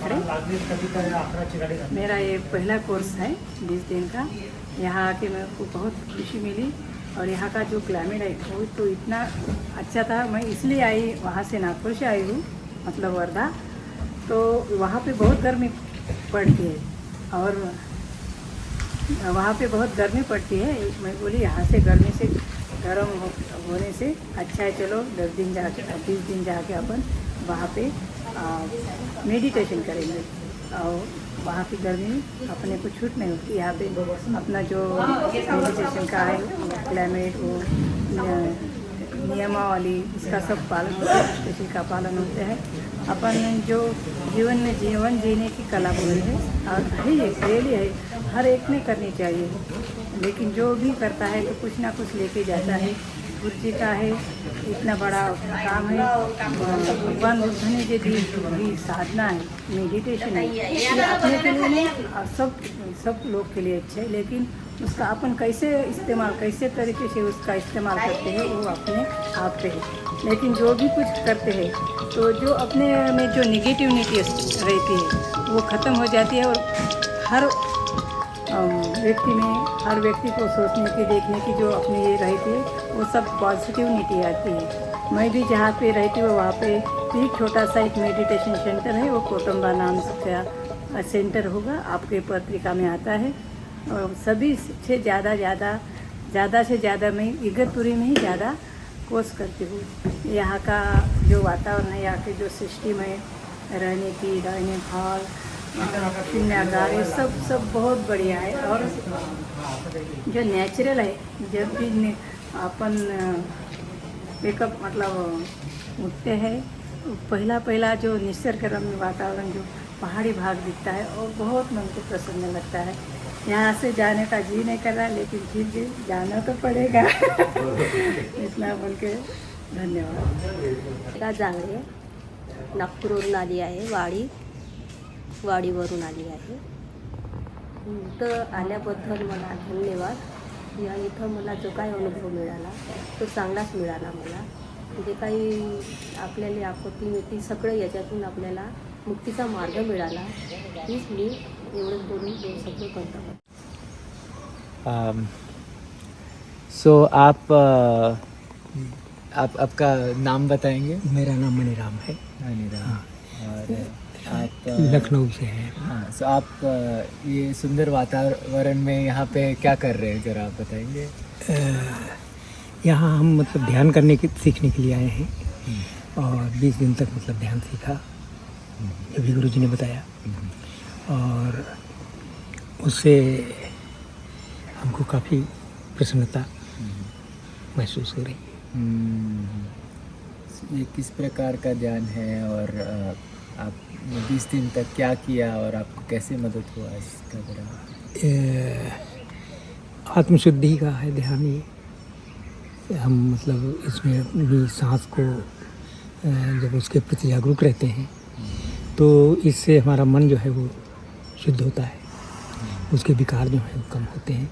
खड़े। मेरा ये पहला कोर्स है 20 दिन का। यहाँ आके मेरे को बहुत खुशी मिली और यहाँ का जो क्लाइमेट है वो तो इतना अच्छा था। मैं इसलिए आई, वहाँ से नागपुर से आई हूँ, मतलब वर्धा। तो वहाँ पे बहुत गर्मी पड़ती है और वहाँ पे बहुत गर्मी पड़ती है। मैं बोली यहाँ से गर्मी से गर्म होने से अच्छा है, चलो 10 दिन जाके 20 दिन जाके अपन वहाँ पे मेडिटेशन करेंगे और वहाँ की गर्मी अपने को छूट नहीं होती। यहाँ पे अपना जो मेडिटेशन का है क्लाइमेट, वो नियमावली, इसका सब पालन होता है, स्पेशल का पालन होता है। अपन जो जीवन में जीवन जीने की कला बोली है और है, रियली है, हर एक ने करनी चाहिए। लेकिन जो भी करता है तो कुछ ना कुछ लेके जाता है। गुरु जी का है इतना बड़ा काम है, भगवान बुद्ध ने जो दी साधना है, मेडिटेशन है, ये अपने के लिए नहीं, सब लोग के लिए अच्छा है। लेकिन उसका अपन कैसे इस्तेमाल, कैसे तरीके से उसका इस्तेमाल करते हैं वो अपने आप पे है। लेकिन जो भी कुछ करते हैं तो जो अपने में जो निगेटिविटी रहती है वो ख़त्म हो जाती है और हर व्यक्ति को सोचने की, देखने की जो अपनी ये रहती है वो सब पॉजिटिविटी आती है। मैं भी जहाँ पे रहती हूँ वहाँ पे भी छोटा सा एक मेडिटेशन सेंटर है, वो कोटम्बा नाम का सेंटर होगा, आपके पत्रिका में आता है। और सभी से ज़्यादा से ज़्यादा मैं इगतपुरी में ही ज़्यादा कोर्स करती हूँ। यहाँ का जो वातावरण है, यहाँ की जो सिस्टम है, रहने की, डाइनिंग हॉल, शून्यागार, ये सब बहुत बढ़िया है। और जो नेचुरल है, जब भी अपन वेकअप मतलब उठते हैं, पहला जो निसर्गरम्य वातावरण, जो पहाड़ी भाग दिखता है और बहुत मन को प्रसन्न लगता है। यहाँ से जाने का जी नहीं कर रहा, लेकिन फिर भी जाना तो पड़ेगा। इतना बोल के धन्यवाद। का जांगडे, नागपूरवरून आली आहे, वाडीवरून आली आहे। इथं आल्याबद्दल मला धन्यवाद। या इथं मला जो काही अनुभव मिळाला तो चांगलाच मिळाला मला। जे काही आपल्याला आपत्ती मिळते सगळं याच्यातून आपल्याला मुक्तीचा मार्ग मिळाला। हीच मी एवढंच बोलून दोन शब्द करतो। सो आप आपका नाम बताएंगे? मेरा नाम मनीराम है। मनीराम। और आप लखनऊ से हैं। हाँ, सो आप ये सुंदर वातावरण में यहाँ पे क्या कर रहे हैं, ज़रा आप बताएंगे? यहाँ हम मतलब ध्यान करने की सीखने के लिए आए हैं और 20 दिन तक मतलब ध्यान सीखा, ये भी गुरु जी ने बताया। और उससे हमको काफ़ी प्रसन्नता महसूस हो रही है। ये किस प्रकार का ध्यान है और आप 20 दिन तक क्या किया और आपको कैसे मदद हुआ इसका जरा? आत्मशुद्धि का है ध्यान ये। हम मतलब इसमें भी सांस को जब उसके प्रति जागरूक रहते हैं तो इससे हमारा मन जो है वो शुद्ध होता है, उसके विकार जो है वो कम होते हैं।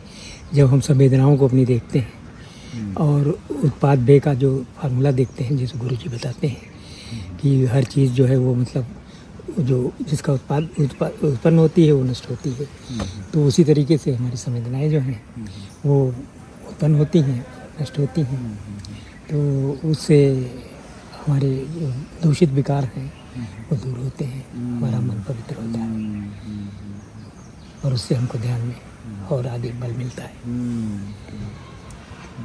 जब हम संवेदनाओं को अपनी देखते हैं और उत्पाद व्यय का जो फार्मूला देखते हैं, जैसे गुरु जी बताते हैं कि हर चीज़ जो है वो मतलब जो जिसका उत्पन्न होती है वो नष्ट होती है, तो उसी तरीके से हमारी संवेदनाएं जो हैं वो उत्पन्न होती हैं, नष्ट होती हैं। तो उससे हमारे जो दूषित विकार हैं वो दूर होते हैं, हमारा मन पवित्र होता है और उससे हमको ध्यान में और आगे बल मिलता है।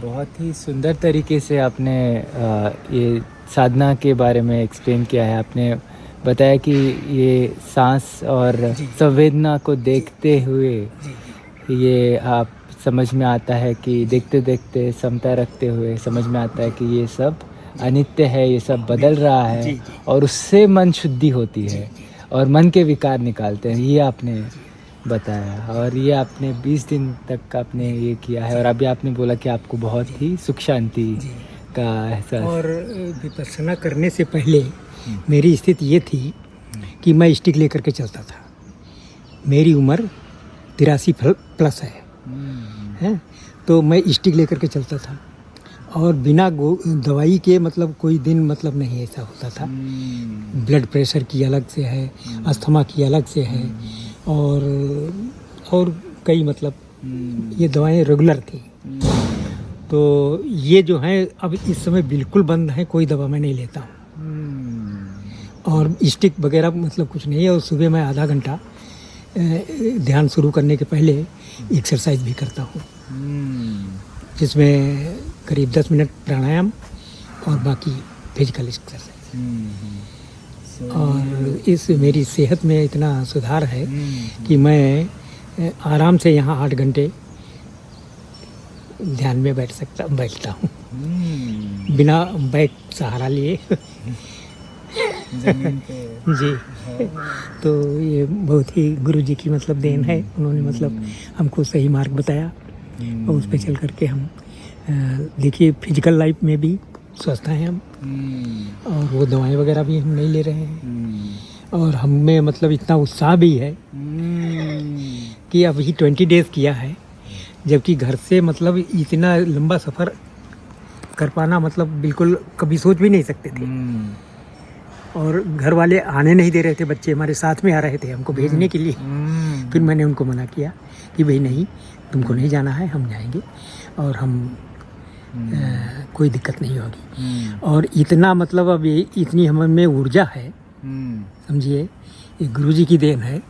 बहुत ही सुंदर तरीके से आपने ये साधना के बारे में एक्सप्लेन किया है। आपने बताया कि ये सांस और संवेदना को देखते हुए ये आप समझ में आता है कि देखते देखते समता रखते हुए समझ में आता है कि ये सब अनित्य है, ये सब बदल रहा है और उससे मन शुद्धि होती है और मन के विकार निकालते हैं, ये आपने बताया। और ये आपने 20 दिन तक आपने ये किया है और अभी आपने बोला कि आपको बहुत ही सुख शांति का एहसास। और विपश्यना करने से पहले मेरी स्थिति ये थी कि मैं स्टिक लेकर के चलता था। मेरी उम्र 83 प्लस है, तो मैं स्टिक लेकर के चलता था और बिना दवाई के मतलब कोई दिन मतलब नहीं ऐसा होता था। ब्लड प्रेशर की अलग से है, अस्थमा की अलग से है, और कई मतलब ये दवाएं रेगुलर थी। तो ये जो है अब इस समय बिल्कुल बंद है, कोई दवा मैं नहीं लेता हूँ। और स्टिक वगैरह मतलब कुछ नहीं है। और सुबह मैं आधा घंटा ध्यान शुरू करने के पहले एक्सरसाइज भी करता हूँ, जिसमें करीब 10 मिनट प्राणायाम और बाकी फिजिकल एक्सरसाइज। और इस मेरी सेहत में इतना सुधार है कि मैं आराम से यहाँ 8 घंटे ध्यान में बैठता हूँ बिना बैक सहारा लिए। जमीन पे जी। तो ये बहुत ही गुरु जी की मतलब देन है। उन्होंने मतलब हमको सही मार्ग बताया और उस पे चल करके हम देखिए फिजिकल लाइफ में भी स्वस्थ हैं हम। और वो दवाएं वगैरह भी हम नहीं ले रहे हैं। और हम में मतलब इतना उत्साह भी है कि अभी 20 डेज किया है, जबकि घर से मतलब इतना लंबा सफ़र कर पाना मतलब बिल्कुल कभी सोच भी नहीं सकते थे। और घर वाले आने नहीं दे रहे थे, बच्चे हमारे साथ में आ रहे थे हमको भेजने के लिए। फिर मैंने उनको मना किया कि भाई नहीं, तुमको नहीं जाना है, हम जाएंगे और हम कोई दिक्कत नहीं होगी। और इतना मतलब अब ये इतनी हम में ऊर्जा है, समझिए ये गुरुजी की देन है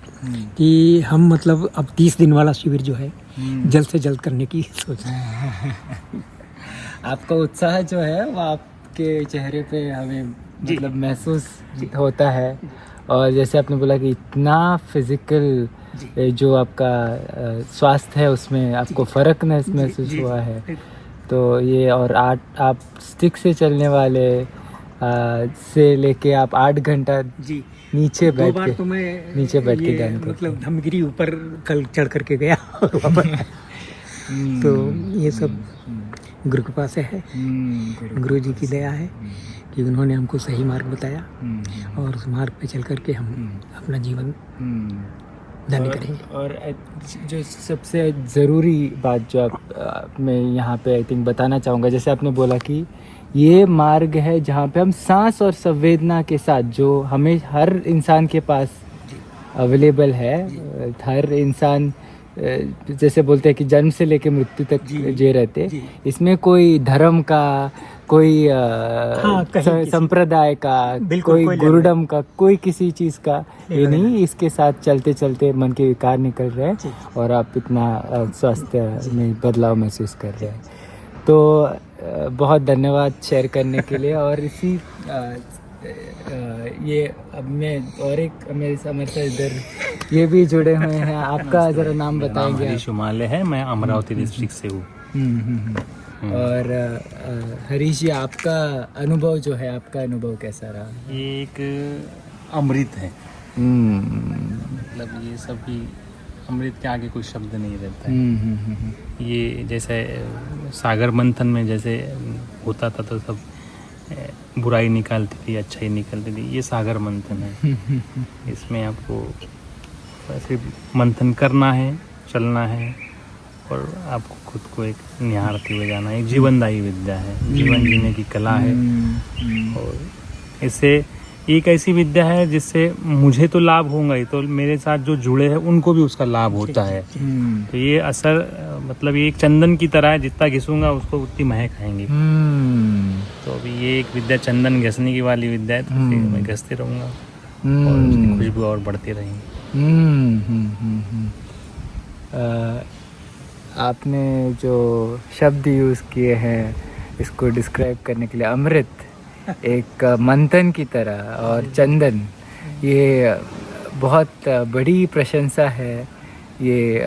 कि हम मतलब अब 30 दिन वाला शिविर जो है जल्द से जल्द करने की सोच रहे हैं। आपका उत्साह जो है वो आपके चेहरे पे हमें मतलब महसूस होता है। और जैसे आपने बोला कि इतना फिजिकल जो आपका स्वास्थ्य है उसमें आपको फ़र्क महसूस हुआ है। तो ये और आप स्टिक से चलने वाले से लेके आप 8 घंटा नीचे बैठ के तो मैं नीचे बैठ के ध्यान करते मतलब धमगिरी ऊपर कल चढ़ करके गया और वापस। तो ये सब गुरु कृपा से है, गुरु जी की दया है कि उन्होंने हमको सही मार्ग बताया और उस मार्ग पे चल करके हम अपना जीवन धन्य करेंगे। और जो सबसे ज़रूरी बात जो आप मैं यहाँ पे आई थिंक बताना चाहूँगा, जैसे आपने बोला कि ये मार्ग है जहाँ पे हम सांस और संवेदना के साथ, जो हमें हर इंसान के पास अवेलेबल है, हर इंसान जैसे बोलते हैं कि जन्म से लेकर मृत्यु तक जी रहते, इसमें कोई धर्म का, कोई संप्रदाय का, कोई गुरुडम का, कोई किसी चीज़ का ये नहीं। इसके साथ चलते चलते मन के विकार निकल रहे हैं और आप इतना स्वास्थ्य में बदलाव महसूस कर रहे हैं। तो बहुत धन्यवाद शेयर करने के लिए। और इसी ये अब मैं और एक मेरे साथ इधर ये भी जुड़े हुए हैं। आपका ज़रा नाम बताएंगे? हरीश उमाले है, मैं अमरावती डिस्ट्रिक्ट से हूँ। और हरीश जी, आपका अनुभव जो है, आपका अनुभव कैसा रहा? ये एक अमृत है, मतलब ये सब भी अमृत के आगे कोई शब्द नहीं रहता है। ये जैसे सागर मंथन में जैसे होता था तो सब बुराई निकालती थी, अच्छाई निकालती थी, ये सागर मंथन है। इसमें आपको सिर्फ मंथन करना है, चलना है और आपको खुद को एक निहारते हुए जाना है। एक जीवनदायी विद्या है, जीवन जीने की कला है। और इससे एक ऐसी विद्या है जिससे मुझे तो लाभ होगा ही, तो मेरे साथ जो जुड़े हैं उनको भी उसका लाभ होता है। तो ये असर मतलब ये एक चंदन की तरह है, जितना घिसूंगा उसको उतनी महक आएंगी। तो अभी ये एक विद्या चंदन घसने की वाली विद्या है, तो मैं घसते रहूँगा और उसकी खुशबू और बढ़ती रहेंगी। आपने जो शब्द यूज़ किए हैं इसको डिस्क्राइब करने के लिए, अमृत, एक मंथन की तरह, और चंदन, ये बहुत बड़ी प्रशंसा है। ये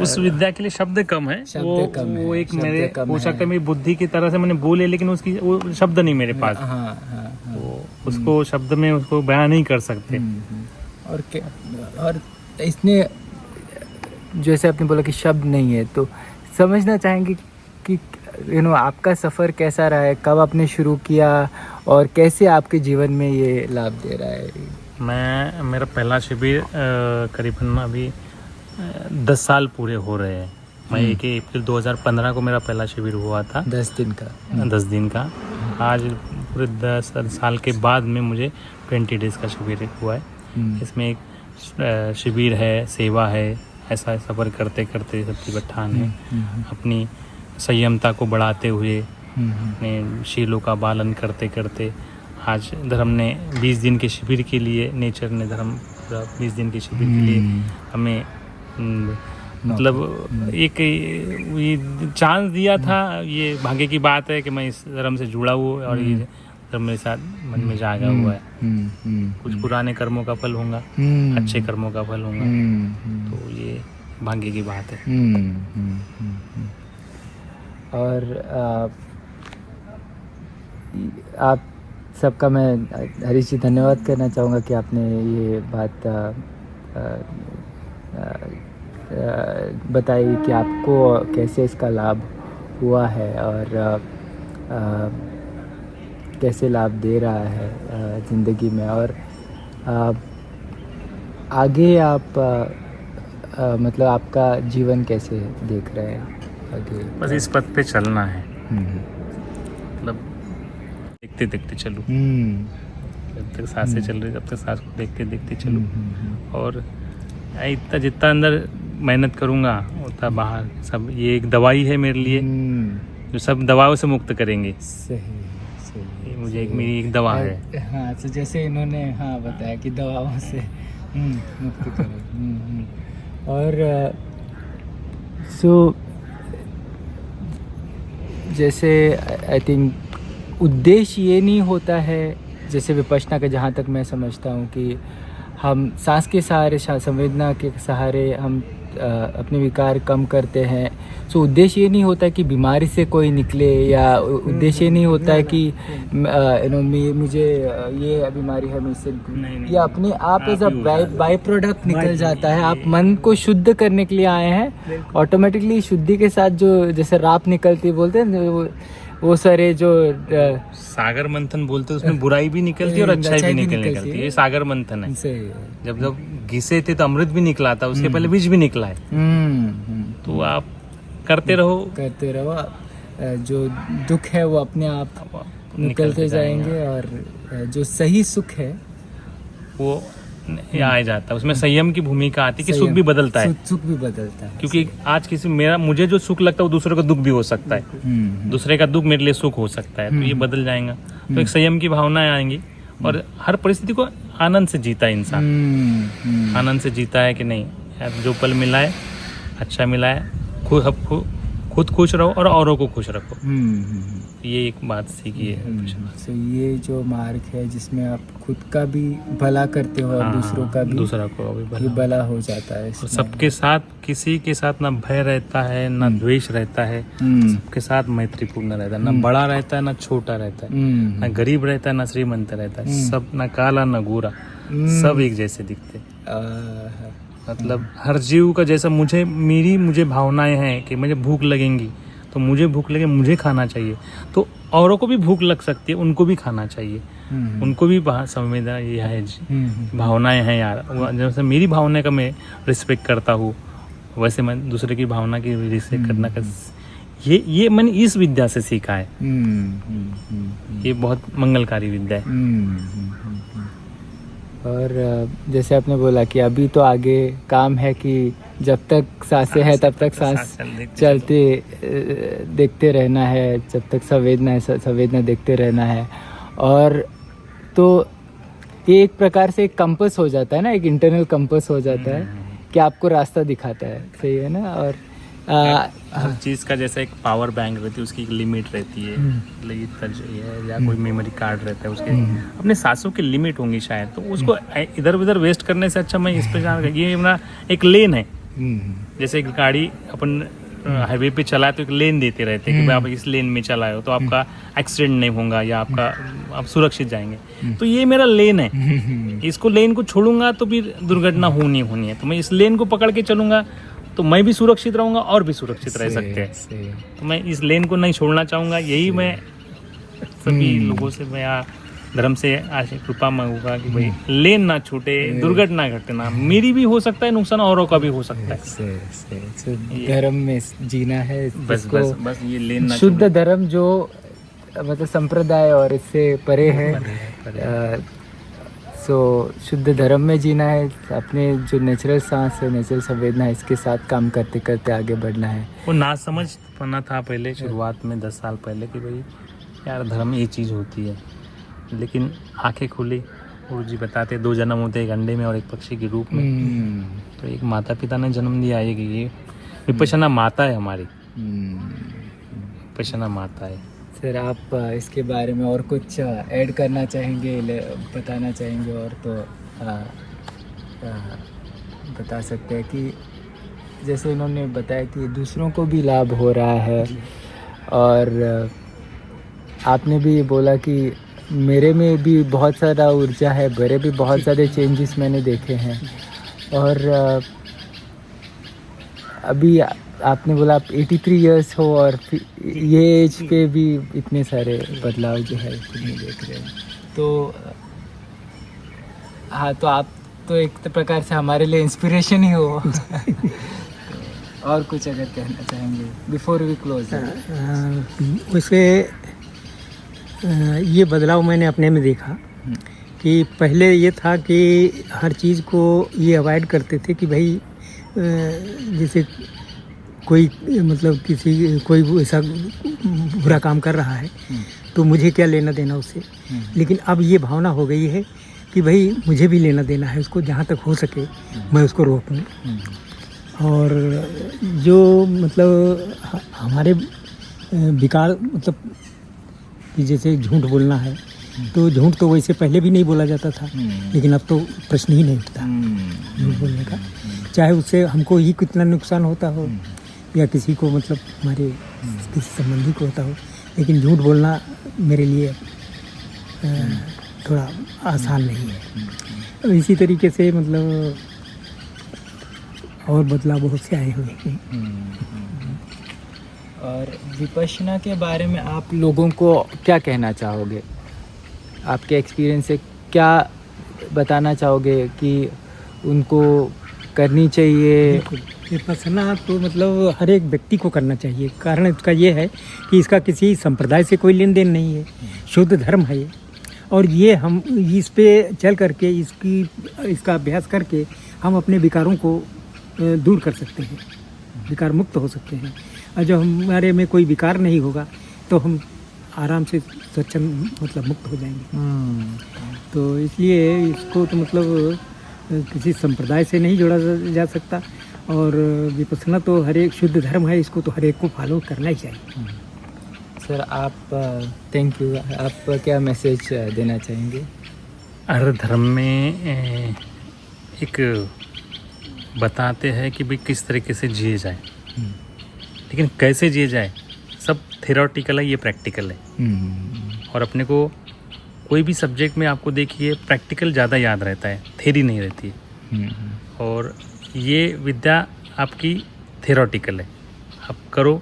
उस विद्या के लिए शब्द कम है, वो एक मेरे हो सकता है मेरी बुद्धि की तरह से मैंने बोले, लेकिन उसकी वो शब्द नहीं मेरे पास। वो उसको शब्द में उसको बयान नहीं कर सकते। और इसने जैसे आपने बोला कि शब्द नहीं है, तो समझना चाहेंगे कि आपका सफ़र कैसा रहा है, कब आपने शुरू किया और कैसे आपके जीवन में ये लाभ दे रहा है? मेरा पहला शिविर करीबन अभी 10 साल पूरे हो रहे हैं। मैं 1 अप्रैल 2015 को मेरा पहला शिविर हुआ था, 10 दिन का। 10 दिन का। आज पूरे 10 साल के बाद में मुझे 20 डेज़ का शिविर हुआ है। इसमें एक शिविर है, सेवा है, ऐसा सफ़र करते करते सत्य बठान है, अपनी संयमता को बढ़ाते हुए, अपने शीलों का पालन करते करते आज धर्म ने 20 दिन के शिविर के लिए, नेचर ने धर्म 20 दिन के शिविर के लिए हमें मतलब एक ये चांस दिया था। ये भाग्य की बात है कि मैं इस धर्म से जुड़ा हूँ और ये धर्म मेरे साथ मन में जागा हुआ है। कुछ पुराने कर्मों का फल होगा, अच्छे कर्मों का फल होगा, तो ये भाग्य की बात है। और आप सबका मैं हरीश जी धन्यवाद करना चाहूँगा कि आपने ये बात बताई कि आपको कैसे इसका लाभ हुआ है और कैसे लाभ दे रहा है ज़िंदगी में। और आगे आप मतलब आपका जीवन कैसे देख रहे हैं आगे? बस इस पथ पे चलना है, मतलब देखते देखते चलूँ, जब तक सांसें चल रही जब तक सांस को देखते देखते चलूँ। और इतना जितना अंदर मेहनत करूँगा उतना बाहर सब, ये एक दवाई है मेरे लिए जो सब दवाओं से मुक्त करेंगे। सही ये मुझे मेरी एक दवा है। हाँ, तो जैसे इन्होंने बताया कि दवाओं से मुक्त करो। और जैसे आई थिंक उद्देश्य ये नहीं होता है, जैसे विपश्यना का जहाँ तक मैं समझता हूँ कि हम सांस के सहारे, संवेदना के सहारे हम अपने विकार कम करते हैं। सो उद्देश्य ये नहीं होता कि बीमारी से कोई निकले, या उद्देश्य ये नहीं होता है कि मुझे ये बीमारी है, मैं इससे, ये अपने आप एज अ बाय प्रोडक्ट निकल जाता है। आप मन को शुद्ध करने के लिए आए हैं, ऑटोमेटिकली शुद्धि के साथ जो जैसे राप निकलती है बोलते हैं, वो सारे जो सागर मंथन बोलते हैं, उसमें बुराई भी निकलती है और अच्छाई भी निकलती है। ये सागर मंथन है। जब घिसे थे तो अमृत भी निकला था, उसके पहले बीज भी निकला है। तो आप करते रहो, जो दुख है वो अपने आप निकलते जाएंगे और जो सही सुख है वो आ जाता है। उसमें संयम की भूमिका आती है कि सुख भी बदलता है, क्योंकि आज मुझे जो सुख लगता है वो दूसरे का दुख भी हो सकता है, दूसरे का दुख मेरे लिए सुख हो सकता है, तो ये बदल जाएगा। तो एक संयम की भावनाएं आएंगी और हर परिस्थिति को आनंद से जीता है इंसान। आनंद से जीता है कि नहीं यार, जो पल मिला है अच्छा मिला है, खुद खुश रहो और औरों को खुश रखो। ये एक बात सीखी है। तो ये जो मार्ग है जिसमें आप खुद का भी भला करते हो और दूसरों का भी, दूसरा को भी भला हो जाता है। और सबके साथ, किसी के साथ ना भय रहता है ना द्वेष रहता है, सबके साथ मैत्रीपूर्ण रहता है, ना बड़ा रहता है ना छोटा रहता है, ना गरीब रहता है ना श्रीमंत रहता है, सब ना काला ना गोरा, सब एक जैसे दिखते। मतलब हर जीव का जैसा मुझे भावनाएं हैं कि मुझे भूख लगेंगी तो मुझे भूख लगे, मुझे खाना चाहिए, तो औरों को भी भूख लग सकती है, उनको भी खाना चाहिए, उनको भी संवेदना ये है, भावनाएं हैं यार। जैसे मेरी भावना का मैं रिस्पेक्ट करता हूँ, वैसे मैं दूसरे की भावना की रिस्पेक्ट करना का ये मैंने इस विद्या से सीखा है। ये बहुत मंगलकारी विद्या है। और जैसे आपने बोला कि अभी तो आगे काम है कि जब तक सांसें हैं तब तक सांस चलते देखते रहना है, जब तक संवेदना देखते रहना है। और तो ये एक प्रकार से एक कंपास हो जाता है ना, एक इंटरनल कंपास हो जाता है कि आपको रास्ता दिखाता है, सही है ना। और हर चीज़ का जैसे एक पावर बैंक रहती है, उसकी एक लिमिट रहती है, या कोई मेमोरी कार्ड रहता है, उसके अपने सांसों की लिमिट होंगी शायद, तो उसको इधर उधर वेस्ट करने से अच्छा मैं इस पे जान, ये मेरा एक लेन है। जैसे एक गाड़ी अपन हाईवे पे चलाए तो एक लेन देते रहते हैं कि भाई आप इस लेन में चलाए हो तो आपका एक्सीडेंट नहीं होगा या आप सुरक्षित जाएंगे। तो ये मेरा लेन है, इसको लेन को छोड़ूंगा तो फिर दुर्घटना होनी है, तो मैं इस लेन को पकड़ के चलूंगा तो मैं भी सुरक्षित रहूंगा और भी सुरक्षित रह सकते हैं। तो मैं इस लेन को नहीं छोड़ना चाहूँगा। यही मैं सभी लोगों से मैं धर्म से आज कृपा मांगूंगा कि भाई लेन ना छूटे, दुर्घटना घटना, मेरी भी हो सकता है नुकसान, औरों का भी हो सकता है। तो धर्म में जीना है, बस इसको बस बस ये लेन ना शुद्ध छूटे। धर्म जो मतलब संप्रदाय और इससे परे है। सो शुद्ध धर्म में जीना है, अपने जो नेचुरल सांस है, नेचुरल संवेदना है, इसके साथ काम करते करते आगे बढ़ना है। वो ना समझ पना था पहले शुरुआत में 10 साल पहले कि भाई यार धर्म ये चीज़ होती है, लेकिन आंखें खुली। गुरु जी बताते 2 जन्म होते हैं, एक अंडे में और एक पक्षी के रूप में। तो एक माता पिता ने जन्म दिया है कि ये विपश्यना माता है हमारी, विपश्यना माता है। सर आप इसके बारे में और कुछ ऐड करना चाहेंगे, बताना चाहेंगे और तो बता सकते हैं कि जैसे उन्होंने बताया कि दूसरों को भी लाभ हो रहा है, और आपने भी बोला कि मेरे में भी बहुत सारा ऊर्जा है, मेरे भी बहुत सारे चेंजेस मैंने देखे हैं। और अभी आपने बोला आप 83 इयर्स हो और ये एज पे भी इतने सारे बदलाव जो है खुद में देख रहे हैं। तो हाँ, तो आप तो एक प्रकार से हमारे लिए इंस्पिरेशन ही हो। और कुछ अगर कहना चाहेंगे बिफोर वी क्लोज? वैसे ये बदलाव मैंने अपने में देखा कि पहले ये था कि हर चीज़ को ये अवॉइड करते थे कि भाई जैसे कोई मतलब कोई ऐसा बुरा काम कर रहा है तो मुझे क्या लेना देना उससे। लेकिन अब ये भावना हो गई है कि भाई मुझे भी लेना देना है उसको, जहाँ तक हो सके मैं उसको रोकूं। और जो मतलब हमारे विकार मतलब कि जैसे झूठ बोलना है, तो झूठ तो वैसे पहले भी नहीं बोला जाता था, लेकिन अब तो प्रश्न ही नहीं उठता झूठ बोलने का, चाहे उससे हमको ही कितना नुकसान होता हो या किसी को मतलब हमारे किसी संबंधी को होता हो। लेकिन झूठ बोलना मेरे लिए थोड़ा आसान नहीं है। तो इसी तरीके से मतलब और बदलाव बहुत से आए हुए हैं। और विपश्यना के बारे में आप लोगों को क्या कहना चाहोगे? आपके एक्सपीरियंस से क्या बताना चाहोगे कि उनको करनी चाहिए? विपश्यना तो मतलब हर एक व्यक्ति को करना चाहिए। कारण इसका ये है कि इसका किसी संप्रदाय से कोई लेन देन नहीं है, शुद्ध धर्म है ये। और ये हम इस पे चल करके इसका अभ्यास करके हम अपने विकारों को दूर कर सकते हैं, विकार मुक्त हो सकते हैं। और जब हमारे में कोई विकार नहीं होगा तो हम आराम से स्वच्छंद मतलब मुक्त हो जाएंगे। तो इसलिए इसको तो मतलब किसी संप्रदाय से नहीं जोड़ा जा सकता। और विपश्यना तो हर एक शुद्ध धर्म है, इसको तो हर एक को फॉलो करना ही चाहिए। सर आप थैंक यू, आप क्या मैसेज देना चाहेंगे? हर धर्म में एक बताते हैं कि भाई किस तरीके से जिए जाए, लेकिन कैसे जिए जाए सब थ्योरेटिकल है, ये प्रैक्टिकल है। और अपने को कोई भी सब्जेक्ट में आपको देखिए प्रैक्टिकल ज़्यादा याद रहता है, थ्योरी नहीं रहती है। और ये विद्या आपकी थ्योरेटिकल है, आप करो।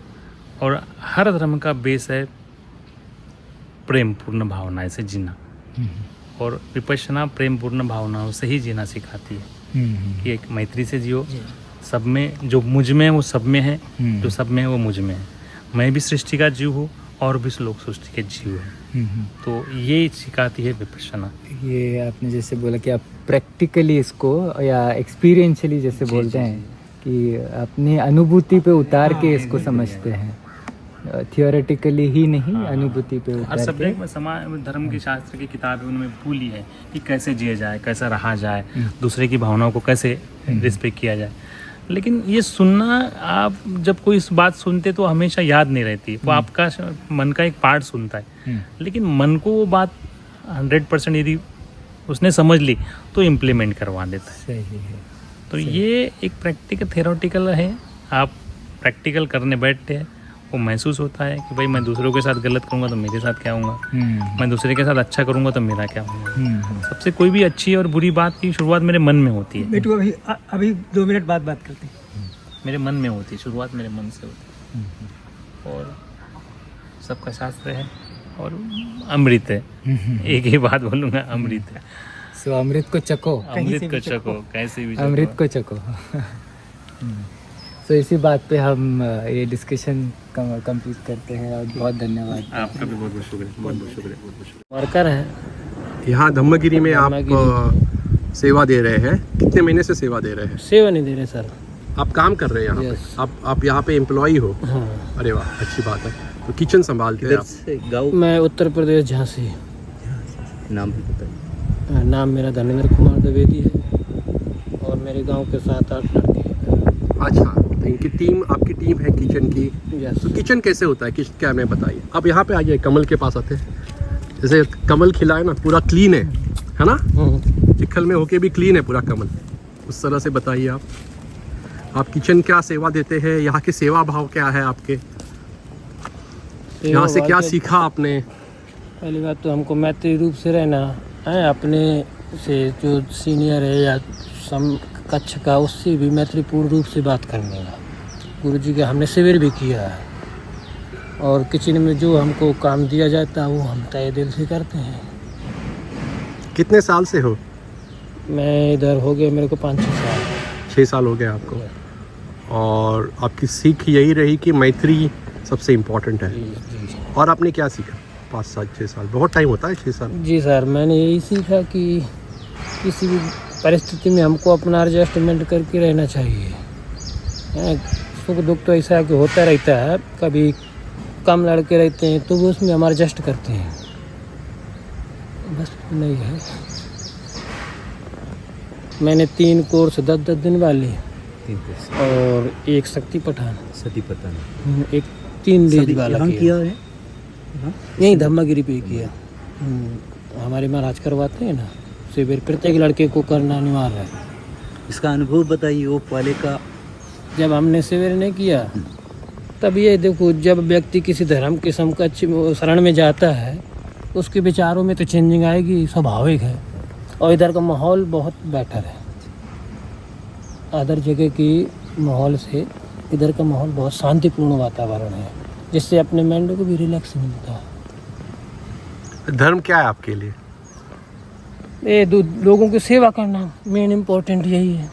और हर धर्म का बेस है प्रेम पूर्ण भावनाएं से जीना, और विपश्यना प्रेम पूर्ण भावनाओं से ही जीना सिखाती है कि एक मैत्री से जियो। सब में जो मुझ में है वो सब में है, जो सब में है वो मुझ में है। मैं भी सृष्टि का जीव हूँ और भी लोग सृष्टि के जीव हैं। तो ये सिखाती है विपश्यना। ये आपने जैसे बोला कि आप प्रैक्टिकली इसको या एक्सपीरियंशियली जैसे बोलते हैं कि अपनी अनुभूति पे उतार के इसको समझते हैं, थियोरेटिकली ही नहीं, अनुभूति पे हर उतार के। सब्जेक्ट में समाज धर्म की शास्त्र की किताबें उनमें भूली है कि कैसे जिया जाए, कैसा रहा जाए, दूसरे की भावनाओं को कैसे रिस्पेक्ट किया जाए। लेकिन ये सुनना, आप जब कोई इस बात सुनते तो हमेशा याद नहीं रहती, वो आपका मन का एक पार्ट सुनता है। लेकिन मन को वो बात 100% यदि उसने समझ ली तो इम्प्लीमेंट करवा देता है। सही है। तो ये एक प्रैक्टिकल थ्योरेटिकल है। आप प्रैक्टिकल करने बैठते हैं, वो महसूस होता है कि भाई मैं दूसरों के साथ गलत करूँगा तो मेरे साथ क्या होगा, मैं दूसरे के साथ अच्छा करूँगा तो मेरा क्या होगा। सबसे कोई भी अच्छी और बुरी बात की शुरुआत मेरे मन में होती है। बेटू अभी 2 मिनट बाद बात करते हैं। मेरे मन में होती है, शुरुआत मेरे मन से होती है। और सबका शास्त्र है और अमृत है। एक ही बात बोलूँगा, अमृत है। सो अमृत को चखो, अमृत को चखो, कैसे भी अमृत को चखो। तो इसी बात पे हम ये डिस्कशन कंप्लीट करते हैं और बहुत धन्यवाद। आपका भी बहुत बहुत शुक्रिया, बहुत बहुत शुक्रिया, बहुत बहुत शुक्रिया। वर्कर हैं। यहाँ धम्मगिरी में आप सेवा दे रहे हैं, कितने महीने से सेवा दे रहे हैं? सेवा नहीं दे रहे सर। आप काम कर रहे हैं यहाँ Yes. पे? आप यहाँ पे एम्प्लॉई हो? हाँ। अरे वाह, अच्छी बात है। तो किचन संभालते हैं आप? गाँव मैं उत्तर प्रदेश झांसी। नाम भी बताइए। नाम मेरा धर्मेंद्र कुमार द्विवेदी है और मेरे गांव के 7-8 लड़के हैं। अच्छा, तो इनकी टीम, आपकी टीम है किचन की। यस। तो किचन कैसे होता है, किचन क्या, हमें बताइए। आप यहाँ पे आइए, कमल के पास आते हैं। जैसे कमल खिला है ना, पूरा क्लीन है ना? चिखल में होके भी क्लीन है पूरा कमल, उस तरह से बताइए आप किचन क्या सेवा देते हैं, यहाँ के सेवा भाव क्या है आपके, यहाँ से क्या सीखा आपने? पहली बात तो हमको मैत्री रूप से रहना है, अपने से जो सीनियर है या सम कक्ष का, उससे भी मैत्रीपूर्ण रूप से बात करने का। गुरुजी का हमने शिविर भी किया है और किचन में जो हमको काम दिया जाता है वो हम तय दिल से करते हैं। कितने साल से हो? मैं इधर हो गया मेरे को 5-6 साल। 6 साल हो गए आपको। और आपकी सीख यही रही कि मैत्री सबसे इम्पोर्टेंट है। और आपने क्या सीखा 5-6 साल? बहुत टाइम होता है 6 साल। जी सर, मैंने यही सीखा कि किसी भी परिस्थिति में हमको अपना एडजस्टमेंट करके रहना चाहिए। सुख दुख तो ऐसा कि होता रहता है, कभी कम लड़के रहते हैं तो वो उसमें हम एडजस्ट करते हैं, बस नहीं है। मैंने 3 कोर्स 10-10 दिन वाले और एक शक्ति पठान, सती पता नहीं। एक 3 डेज वाला किया है। यही धम्मागिरी पे किया। हमारे महाराज करवाते हैं ना शिविर, प्रत्येक लड़के को करना अनिवार्य है। इसका अनुभव बताइए वो पहले का। जब हमने शिविर नहीं किया तब ये देखो, जब व्यक्ति किसी धर्म के समकक्ष शरण में जाता है उसके विचारों में तो चेंजिंग आएगी, स्वाभाविक है। और इधर का माहौल बहुत बेटर है अदर जगह की माहौल से। इधर का माहौल बहुत शांतिपूर्ण वातावरण है, जिससे अपने माइंड को भी रिलैक्स मिलता है। धर्म क्या है आपके लिए? ये लोगों की सेवा करना मेन इम्पोर्टेंट यही है।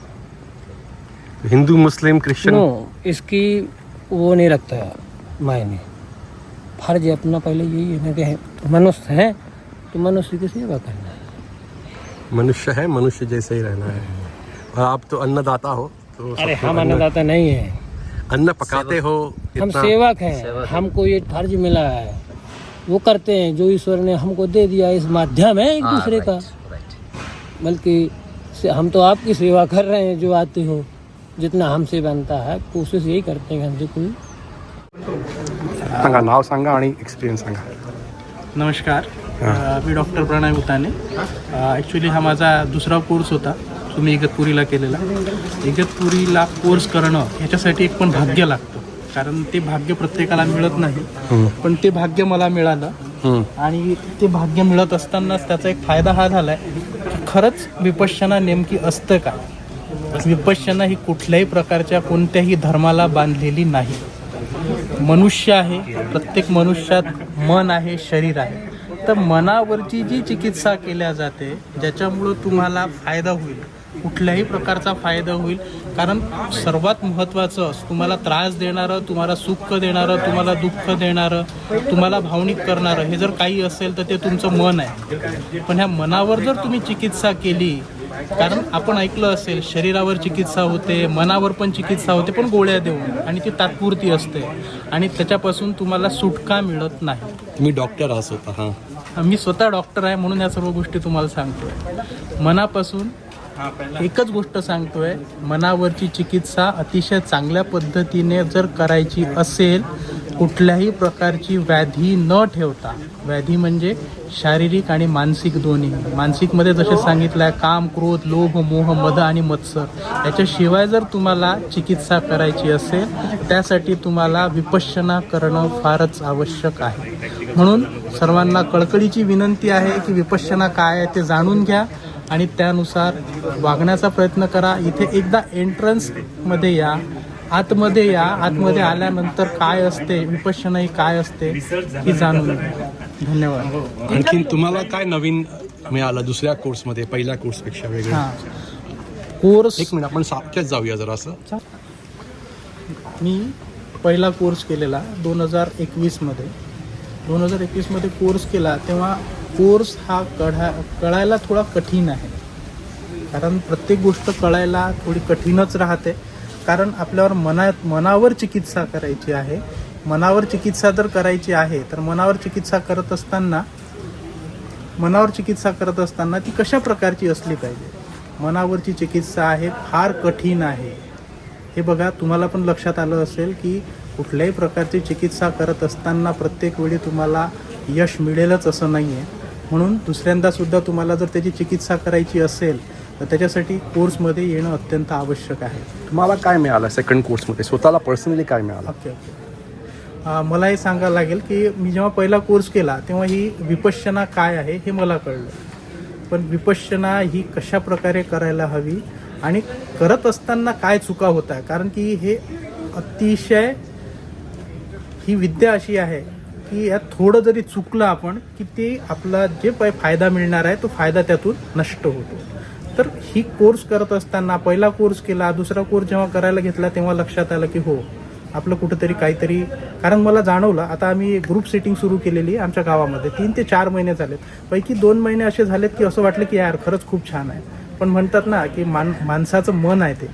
हिंदू, मुस्लिम, क्रिश्चियन? नो, इसकी वो नहीं रखता है मायने। फर्ज अपना पहले यही है ना कि मनुष्य है तो मनुष्य की सेवा करना है। मनुष्य है, मनुष्य जैसे ही रहना है। और आप तो अन्नदाता हो, तो अरे सबको हम अन्नदाता नहीं है, अन्न पकाते हो। हम इतना सेवक हैं। हमको ये फर्ज मिला है, वो करते हैं जो ईश्वर ने हमको दे दिया। इस माध्यम है एक दूसरे का, बल्कि हम तो आपकी सेवा कर रहे हैं जो आते हो। जितना हमसे बनता है कोशिश यही करते हैं हमसे कोई। सांगा, नाव सांगा आणि एक्सपिरियन्स सांगा। नमस्कार, मी डॉक्टर प्रणय उताने. ॲक्च्युली हा माझा दुसरा कोर्स होता तो मी इगतपुरीला केलेला. इगतपुरीला कोर्स करणं ह्याच्यासाठी एक पण भाग्य लागतं, कारण ते भाग्य प्रत्येकाला मिळत नाही. पण ते भाग्य मला मिळालं आणि ते भाग्य मिळत असतानाच त्याचा एक फायदा हा झाला आहे की खरंच विपश्यना नेमकी असतं काय. विपश्यना ही कुठल्याही प्रकारच्या कोणत्याही धर्माला बांधलेली नाही. मनुष्य आहे, प्रत्येक मनुष्यात मन आहे, शरीर आहे. तर मनावरची जी चिकित्सा केल्या जाते ज्याच्यामुळं तुम्हाला फायदा होईल, कुठल्याही प्रकारचा फायदा होईल. कारण सर्वात महत्त्वाचं तुम्हाला त्रास देणारं, तुम्हाला सुख देणारं, तुम्हाला दुःख देणारं, तुम्हाला भावनिक करणारं हे जर काही असेल तर ते तुमचं मन आहे. पण ह्या मनावर जर तुम्ही चिकित्सा केली, कारण आपण ऐकलं असेल शरीरावर चिकित्सा होते, मनावर पण चिकित्सा होते, पण गोळ्या देऊन, आणि ती तात्पुरती असते आणि त्याच्यापासून तुम्हाला सुटका मिळत नाही. मी डॉक्टर आहे स्वतः. मी स्वतः डॉक्टर आहे म्हणून या सर्व गोष्टी तुम्हाला सांगतोय. मनापासून एकच गोष्ट सांगतोय, मनावरची चिकित्सा अतिशय चांगल्या पद्धतीने जर करायची असेल, कुठल्याही प्रकारची व्याधी न ठेवता, व्याधी म्हणजे शारीरिक आणि मानसिक दोन्ही. मानसिकमध्ये जसे सांगितलं आहे काम, क्रोध, लोभ, मोह, मद आणि मत्सर, याच्याशिवाय जर तुम्हाला चिकित्सा करायची असेल त्यासाठी तुम्हाला विपश्यना करणं फारच आवश्यक आहे. म्हणून सर्वांना कळकळीची विनंती आहे की विपश्यना काय आहे ते जाणून घ्या आणि त्यानुसार वागण्याचा प्रयत्न करा. इथे एकदा एंट्रन्समध्ये या, आतमध्ये या. आतमध्ये आल्यानंतर काय असते विपश्यना ही काय असते ही जाणून घ्या. धन्यवाद. आणखीन तुम्हाला काय नवीन मिळालं दुसऱ्या कोर्समध्ये पहिल्या कोर्सपेक्षा वेगळं? हां, कोर्स एक मिनिट आपण सारख्याच जाऊया जरा असं. मी पहिला कोर्स केलेला 2021मध्ये. 2021मध्ये कोर्स केला तेव्हा कोर्स हा कळायला थोडा कठीण आहे. कारण प्रत्येक गोष्ट कळायला थोडी कठीणच राहते. कारण आपल्यावर मनावर चिकित्सा करायची आहे. मनावर चिकित्सा जर करायची आहे तर मनावर चिकित्सा करत असताना ती कशा प्रकारची असली पाहिजे. मनावरची चिकित्सा आहे फार कठीण आहे. हे बघा, तुम्हाला पण लक्षात आलं असेल की कुठल्याही प्रकारची चिकित्सा करत असताना प्रत्येक वेळी तुम्हाला यश मिळेलच असं नाही आहे. म्हणून दुसऱ्यांदासुद्धा तुम्हाला जर त्याची चिकित्सा करायची असेल तर त्याच्यासाठी कोर्समध्ये येणं अत्यंत आवश्यक आहे. तुम्हाला काय मिळालं सेकंड कोर्समध्ये? स्वतःला पर्सनली काय मिळालं? ओके. मला हे सांगायला लागेल की मी जेव्हा पहिला कोर्स केला तेव्हा ही विपश्यना काय आहे हे मला कळलं. पण विपश्यना ही कशा प्रकारे करायला हवी आणि करत असताना काय चुका होत आहे. कारण की हे अतिशय ही विद्या अशी आहे की यात थोडं जरी चुकलं आपण की ते आपला जे फायदा मिळणार आहे तो फायदा त्यातून नष्ट होतो. तर ही कोर्स करत असताना पहिला कोर्स केला, दुसरा कोर्स जेव्हा करायला घेतला तेव्हा लक्षात आलं की हो आपलं कुठंतरी काहीतरी. कारण मला जाणवलं, आता आम्ही ग्रुप सेटिंग सुरू केलेली आमच्या गावामध्ये 3 ते 4 महिने झालेत. पैकी 2 महिने असे झालेत की असं वाटलं की यार खरंच खूप छान आहे. पण म्हणतात ना की माणसाचं मन आहे ते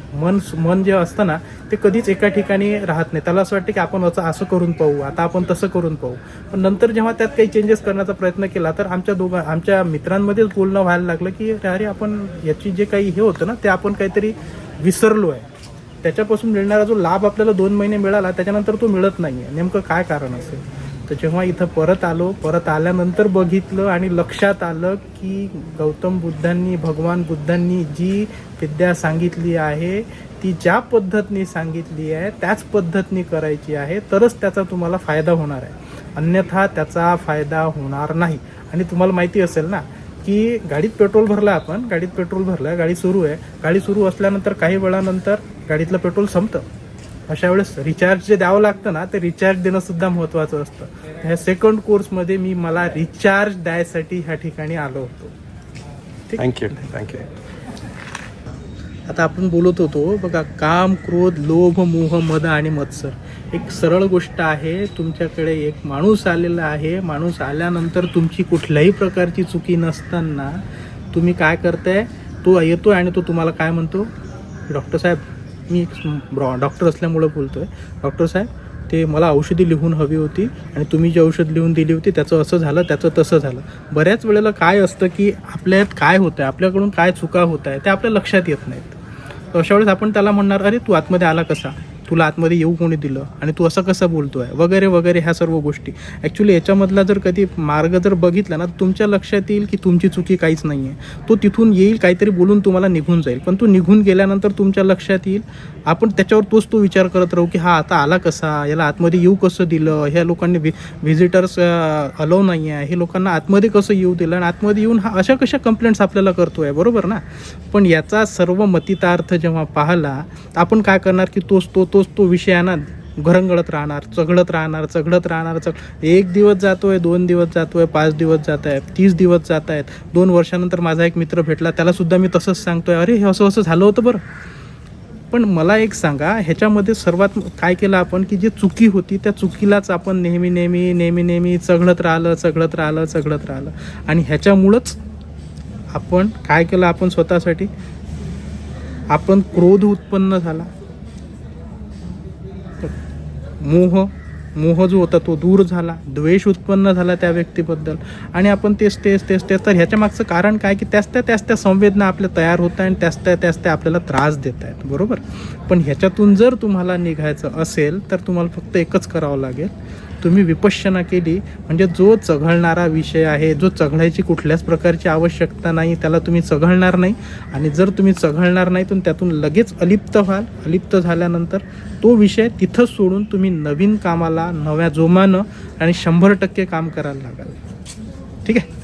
मन जे असतं ना ते कधीच एका ठिकाणी राहत नाही. त्याला असं वाटतं की आपण असं करून पाहू, आता आपण तसं करून पाहू. पण नंतर जेव्हा त्यात काही चेंजेस करण्याचा प्रयत्न केला तर आमच्या मित्रांमध्येच बोलणं व्हायला लागलं की अरे आपण याची जे काही हे होतं ना ते आपण काहीतरी विसरलो आहे. त्याच्यापासून मिळणारा जो लाभ आपल्याला 2 महिने मिळाला त्याच्यानंतर तो मिळत नाही आहे. नेमकं काय कारण असेल? तर जेव्हा इथं परत आल्यानंतर बघितलं आणि लक्षात आलं की भगवान बुद्धांनी जी विद्या सांगितली आहे ती ज्या पद्धतीने सांगितली आहे त्याच पद्धतीने करायची आहे तरच त्याचा तुम्हाला फायदा होणार आहे. अन्यथा त्याचा फायदा होणार नाही. आणि तुम्हाला माहिती असेल ना की गाडीत पेट्रोल भरलं, गाडी सुरू आहे. गाडी सुरू असल्यानंतर काही वेळानंतर गाडीतलं पेट्रोल संपतं. अशा वेळेस रिचार्ज जे द्यावं लागतं ना ते रिचार्ज देणं सुद्धा महत्त्वाचं असतं. ह्या सेकंड कोर्समध्ये मला रिचार्ज द्यायसाठी ह्या ठिकाणी आलो होतो. थँक्यू. आता आपण बोलत होतो बघा, काम, क्रोध, लोभ, मोह, मद आणि मत्सर. एक सरळ गोष्ट आहे. तुमच्याकडे एक माणूस आलेला आहे. माणूस आल्यानंतर तुमची कुठल्याही प्रकारची चुकी नसताना तुम्ही काय करताय, तो येतो आणि तो तुम्हाला काय म्हणतो, डॉक्टर साहेब, मी एक डॉक्टर असल्यामुळं बोलतो आहे, डॉक्टर साहेब ते मला औषधी लिहून हवी होती आणि तुम्ही जी औषध लिहून दिली होती त्याचं असं झालं, त्याचं तसं झालं. बऱ्याच वेळेला काय असतं की आपल्यात काय होतं आहे, आपल्याकडून काय चुका होत आहे ते आपल्या लक्षात येत नाहीत. तर अशा वेळेस आपण त्याला म्हणणार, अरे तू आतमध्ये आला कसा, तुला आतमध्ये येऊ कोणी दिलं आणि तू असं कसं बोलतो आहे वगैरे वगैरे. ह्या सर्व गोष्टी ॲक्च्युली याच्यामधला जर कधी मार्ग जर बघितला ना तुमच्या लक्षात येईल की तुमची चुकी काहीच नाही आहे. तो तिथून येईल, काहीतरी बोलून तुम्हाला निघून जाईल. पण तो निघून गेल्यानंतर तुमच्या लक्षात येईल, आपण त्याच्यावर तो विचार करत राहू की हा आता आला कसा, याला आतमध्ये येऊ कसं दिलं, ह्या लोकांनी व्हिजिटर्स अलाव नाही आहे, हे लोकांना आतमध्ये कसं येऊ दिलं आणि आतमध्ये येऊन हा अशा कशा कंप्लेंट्स आपल्याला करतो आहे, बरोबर ना. पण याचा सर्व मतितार्थ जेव्हा पाहिला आपण काय करणार की तो विषय आहे ना घरंगळत राहणार, चघळत राहणार. एक दिवस जातोय, 2 दिवस जातोय, 5 दिवस जात आहेत, 30 दिवस जात आहेत. 2 वर्षानंतर माझा एक मित्र भेटला, त्याला सुद्धा मी तसंच सांगतोय, अरे हे असं झालं होतं बरं. पण मला एक सांगा, ह्याच्यामध्ये सर्वात काय केलं आपण की जी चुकी होती त्या चुकीलाच आपण नेहमी चघळत राहिलं. आणि ह्याच्यामुळंच आपण काय केलं, आपण स्वतःसाठी आपण क्रोध उत्पन्न झाला, मोह जो होता तो दूर झाला, द्वेष उत्पन्न झाला त्या व्यक्तीबद्दल. आणि आपण तेच तर ह्याच्या मागचं कारण काय की त्याच त्या संवेदना आपल्या तयार होत आहे आणि त्याच त्या आपल्याला त्रास देत आहेत, बरोबर. पण ह्याच्यातून जर तुम्हाला निघायचं असेल तर तुम्हाला फक्त एकच करावं लागेल, तुम्ही विपश्यना केली म्हणजे जो चघळणारा विषय आहे, जो चघळायची कुठल्याच प्रकारची आवश्यकता नाही, त्याला तुम्ही चघळणार नाही. आणि जर तुम्ही चघळणार नाही तर त्यातून लगेच अलिप्त व्हाल. अलिप्त झाल्यानंतर तो विषय तिथंच सोडून तुम्ही नवीन कामाला नव्या जोमानं आणि 100% काम करायला लागाल. ठीक आहे.